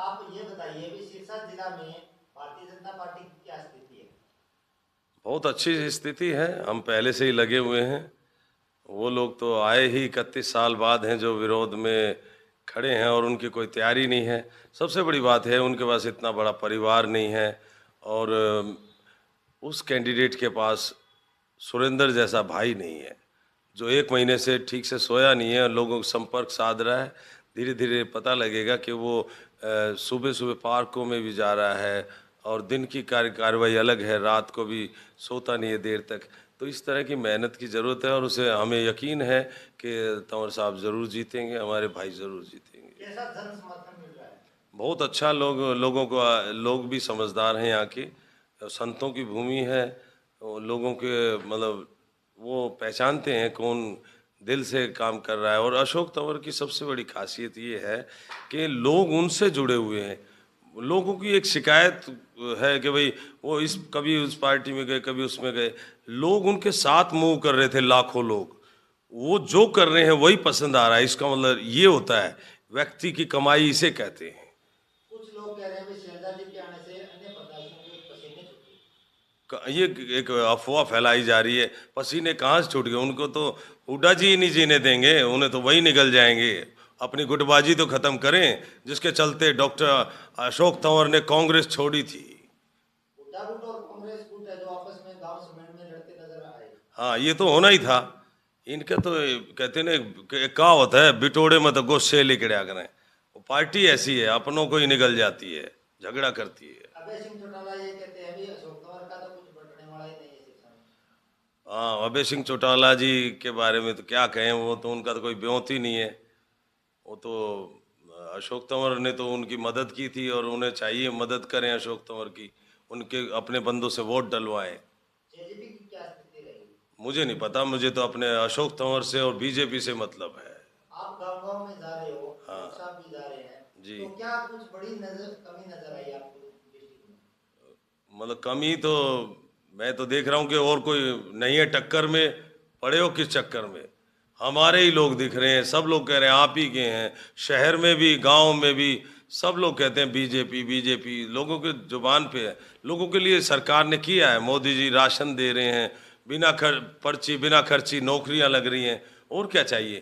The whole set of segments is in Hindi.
आप ये बताइए कि सिरसा जिला में भारतीय जनता पार्टी की क्या स्थिति है? बहुत अच्छी स्थिति है। हम पहले से ही लगे हुए हैं। वो लोग तो आए ही 31 साल बाद हैं जो विरोध में खड़े हैं, और उनकी कोई तैयारी नहीं है। सबसे बड़ी बात है उनके पास इतना बड़ा परिवार नहीं है, और उस कैंडिडेट के पास सुरेंद्र जैसा भाई नहीं है जो 1 महीने से ठीक से सोया नहीं है, लोगों का संपर्क साध रहा है। धीरे धीरे पता लगेगा कि वो सुबह सुबह पार्कों में भी जा रहा है, और दिन की कार्रवाई अलग है, रात को भी सोता नहीं है देर तक। तो इस तरह की मेहनत की ज़रूरत है, और उसे हमें यकीन है कि तंवर साहब ज़रूर जीतेंगे, हमारे भाई ज़रूर जीतेंगे। कैसा जन समर्थन मिल रहा है? बहुत अच्छा। लोग भी समझदार हैं यहाँ के, संतों की भूमि है। लोगों के मतलब वो पहचानते हैं कौन दिल से काम कर रहा है। और अशोक तंवर की सबसे बड़ी खासियत ये है कि लोग उनसे जुड़े हुए हैं। लोगों की एक शिकायत है कि भाई वो कभी उस पार्टी में गए, कभी उसमें गए, लोग उनके साथ मूव कर रहे थे, लाखों लोग। वो जो कर रहे हैं वही पसंद आ रहा है। इसका मतलब ये होता है व्यक्ति की कमाई, इसे कहते हैं। कुछ लोग कह रहे हैं कि शैलजा जी के आने से अन्य प्रत्याशियों के पसीने छूटे। ये एक अफवाह फैलाई जा रही है। पसीने कहाँ से छूट गए? उनको तो हुड्डा जी ही नहीं जीने देंगे, उन्हें तो वही निकल जाएंगे। अपनी गुटबाजी तो खत्म करें जिसके चलते डॉक्टर अशोक तंवर ने कांग्रेस छोड़ी थी। हुड्डा गुट और कांग्रेस गुट है जो आपस में गांव समेत में लड़ते नजर आए। हाँ, ये तो होना ही था। इनके तो कहते ना, एक कहावत है, बिटोड़े में तो गुस्से लिकड़ा करें। वो पार्टी ऐसी है, अपनों को ही निकल जाती है, झगड़ा करती है। अभय सिंह चौटाला ये कहते हैं भी अशोक तंवर का तो कुछ बटने वाला ही नहीं है सिरसा में। हाँ, अभय सिंह चौटाला जी के बारे में तो क्या कहें, वो तो उनका तो कोई ब्योत ही नहीं है। वो तो अशोक तंवर ने तो उनकी मदद की थी, और उन्हें चाहिए मदद करें अशोक तंवर की, उनके अपने बंदों से वोट डलवाएं। जेजेपी की क्या स्थिति रहेगी? मुझे नहीं पता, मुझे तो अपने अशोक तंवर से और बीजेपी से मतलब है। आप गांव गांव में जा रहे हो, हाँ अमित शाह भी जा रहे हैं, जी। तो क्या कुछ बड़ी कमी नजर आई आपको डिस्ट्रिक्ट में? मतलब कमी तो मैं तो देख रहा हूँ कि और कोई नहीं है टक्कर में। पड़े हो किस चक्कर में? हमारे ही लोग दिख रहे हैं, सब लोग कह रहे हैं आप ही के हैं। शहर में भी, गांव में भी सब लोग कहते हैं बीजेपी बीजेपी, लोगों के जुबान पे है। लोगों के लिए सरकार ने किया है, मोदी जी राशन दे रहे हैं, बिना खर्ची नौकरियां लग रही हैं, और क्या चाहिए?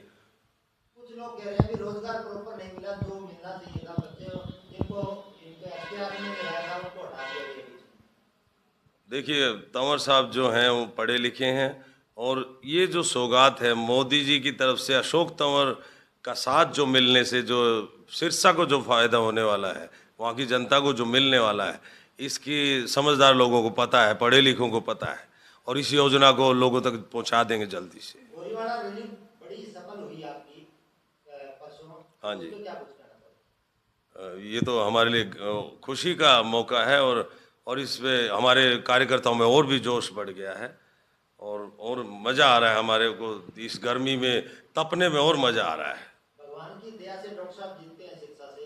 कुछ लोग कह रहे हैं कि रोजगार प्रॉपर नहीं मिला जो मिलना चाहिए था। बच्चे जिनको इनके एसटीआर में मिला था उनको हटा दिया गया बीच में। देखिए, तंवर साहब जो हैं वो पढ़े लिखे हैं, और ये जो सौगात है मोदी जी की तरफ से अशोक तंवर का साथ जो मिलने से, जो सिरसा को जो फायदा होने वाला है, वहाँ की जनता को जो मिलने वाला है, इसकी समझदार लोगों को पता है, पढ़े लिखों को पता है, और इस योजना को लोगों तक पहुँचा देंगे जल्दी से। गोलीवाड़ा रैली बड़ी सफल हुई आपकी परसों, हाँ तो जी। उस पर क्या कुछ कहना चाहोगे? ये तो हमारे लिए खुशी का मौका है, और इसमें हमारे कार्यकर्ताओं में और भी जोश बढ़ गया है, और मज़ा आ रहा है हमारे को। इस गर्मी में तपने में और मज़ा आ रहा है। भगवान की दया से डॉक्टर साहब जीतते हैं सिरसा से,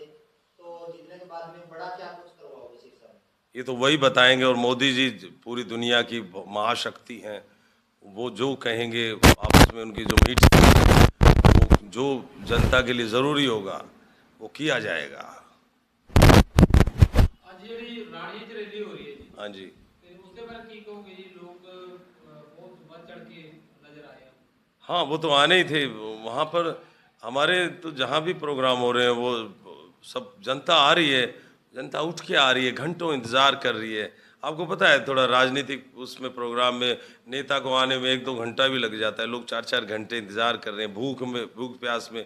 तो जीतने के बाद में बड़ा क्या कुछ करवाओगे सिरसा में? ये तो वही बताएंगे, और मोदी जी पूरी दुनिया की महाशक्ति हैं। वो जो कहेंगे, आपस में उनकी जो मीटिंग, वो जो जनता के लिए ज़रूरी होगा वो किया जाएगा। ਅੱਜ ਜਿਹੜੀ ਰਾਣੀ ਚ ਰੈਲੀ ਹੋ ਰਹੀ ਹੈ ਜੀ हाँ जी। ਤੇ ਉਸਦੇ ਬਾਰੇ ਕੀ ਕਹੋਗੇ ਜੀ? ਲੋਕ ਬਹੁਤ ਵੱਧ ਚੜ ਕੇ ਨਜ਼ਰ ਆਏ ਆ। हाँ, वो तो आने ही थे वहाँ पर। हमारे तो जहाँ भी प्रोग्राम हो रहे हैं वो सब जनता आ रही है, जनता उठ के आ रही है, घंटों इंतज़ार कर रही है। आपको पता है थोड़ा राजनीतिक उसमें प्रोग्राम में नेता को आने में 1-2 घंटा भी लग जाता है, लोग 4-4 घंटे इंतज़ार कर रहे हैं भूख प्यास में।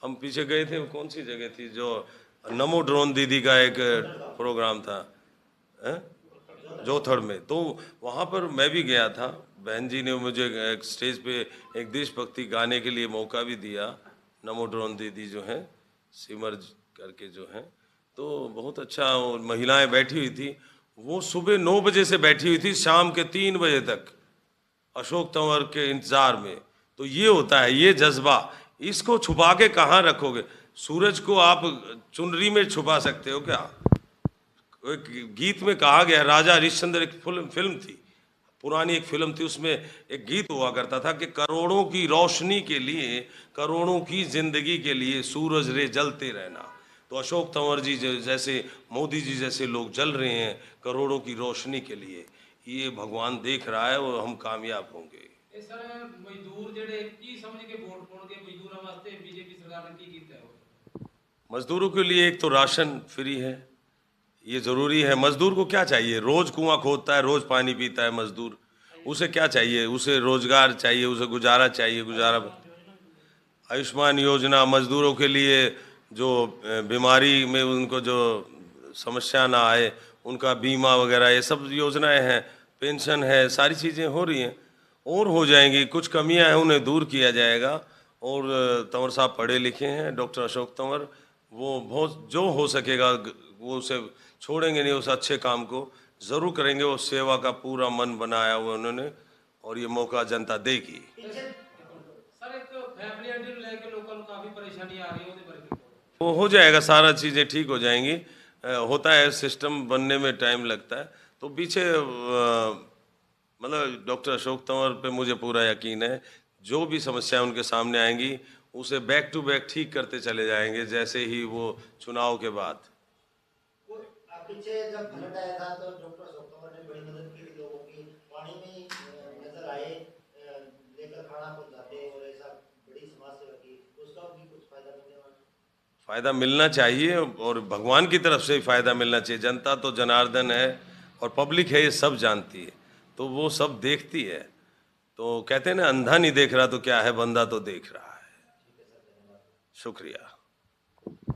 हम पीछे गए थे, वो कौन सी जगह थी जो नमो ड्रोन दीदी का एक प्रोग्राम था, हैं? जोथड़ में, तो वहाँ पर मैं भी गया था। बहन जी ने मुझे एक स्टेज पे एक देशभक्ति गाने के लिए मौका भी दिया। नमो ड्रोन दीदी जो हैं, सिमर करके जो हैं, तो बहुत अच्छा। वो महिलाएं बैठी हुई थी, वो सुबह 9 बजे से बैठी हुई थी शाम के 3 बजे तक अशोक तंवर के इंतजार में। तो ये होता है, ये जज्बा, इसको छुपा के कहाँ रखोगे? सूरज को आप चुनरी में छुपा सकते हो क्या? एक गीत में कहा गया, राजा हरिश्चंद्र एक फिल्म थी, पुरानी एक फिल्म थी, उसमें एक गीत हुआ करता था कि करोड़ों की रोशनी के लिए, करोड़ों की जिंदगी के लिए सूरज रे जलते रहना। तो अशोक तंवर जी जैसे, मोदी जी जैसे लोग जल रहे हैं करोड़ों की रोशनी के लिए, ये भगवान देख रहा है और हम कामयाब होंगे। ਇਹ ਸਰ ਮਜ਼ਦੂਰ ਜਿਹੜੇ ਕੀ ਸਮਝ ਕੇ ਵੋਟ ਪਾਉਣਗੇ ਮਜ਼ਦੂਰਾਂ ਵਾਸਤੇ ਬੀਜੇਪੀ ਸਰਕਾਰ ਨੇ ਕੀ ਕੀਤਾ ਹੈ? मजदूरों के लिए एक तो राशन फ्री है, ये ज़रूरी है। मजदूर को क्या चाहिए? रोज़ कुआं खोदता है, रोज़ पानी पीता है मजदूर, उसे क्या चाहिए? उसे रोज़गार चाहिए, उसे गुजारा चाहिए, गुजारा। आयुष्मान योजना मजदूरों के लिए, जो बीमारी में उनको जो समस्या ना आए, उनका बीमा वगैरह, ये सब योजनाएं हैं, पेंशन है, सारी चीज़ें हो रही हैं और हो जाएंगी। कुछ कमियां हैं उन्हें दूर किया जाएगा। और तंवर साहब पढ़े लिखे हैं, डॉक्टर अशोक तंवर, वो बहुत जो हो सकेगा वो उसे छोड़ेंगे नहीं, उस अच्छे काम को ज़रूर करेंगे। वो सेवा का पूरा मन बनाया हुआ उन्होंने और ये मौका जनता देगी। ਸਰ ਇੱਕ ਫੈਮਿਲੀ ਆਈਡੀ ਨੂੰ ਲੈ ਕੇ ਲੋਕਾਂ ਨੂੰ ਕਾਫੀ ਪਰੇਸ਼ਾਨੀ ਆ ਰਹੀ ਹੈ, ਉਹਦੇ ਬਾਰੇ ਕੀ ਕਹੋਗੇ? वो हो जाएगा, सारा चीज़ें ठीक हो जाएंगी। होता है, सिस्टम बनने में टाइम लगता है, तो पीछे मतलब डॉक्टर अशोक तंवर पे मुझे पूरा यकीन है, जो भी समस्या उनके सामने आएंगी उसे बैक टू बैक ठीक करते चले जाएंगे, जैसे ही वो चुनाव के बाद। पीछे जब फ्लड आया था तो डॉक्टर अशोक तंवर ने बड़ी मदद की थी लोगों की, पानी में नजर आए, लेकर खाना पहुंचाते और ऐसा बड़ी समाज सेवा की, उसका भी कुछ फायदा मिलने वाला? फ़ायदा मिलना चाहिए और भगवान की तरफ से ही फ़ायदा मिलना चाहिए। जनता तो जनार्दन है और पब्लिक है, ये सब जानती है, तो वो सब देखती है। तो कहते हैं ना, अंधा नहीं देख रहा तो क्या है, बंदा तो देख रहा है। शुक्रिया।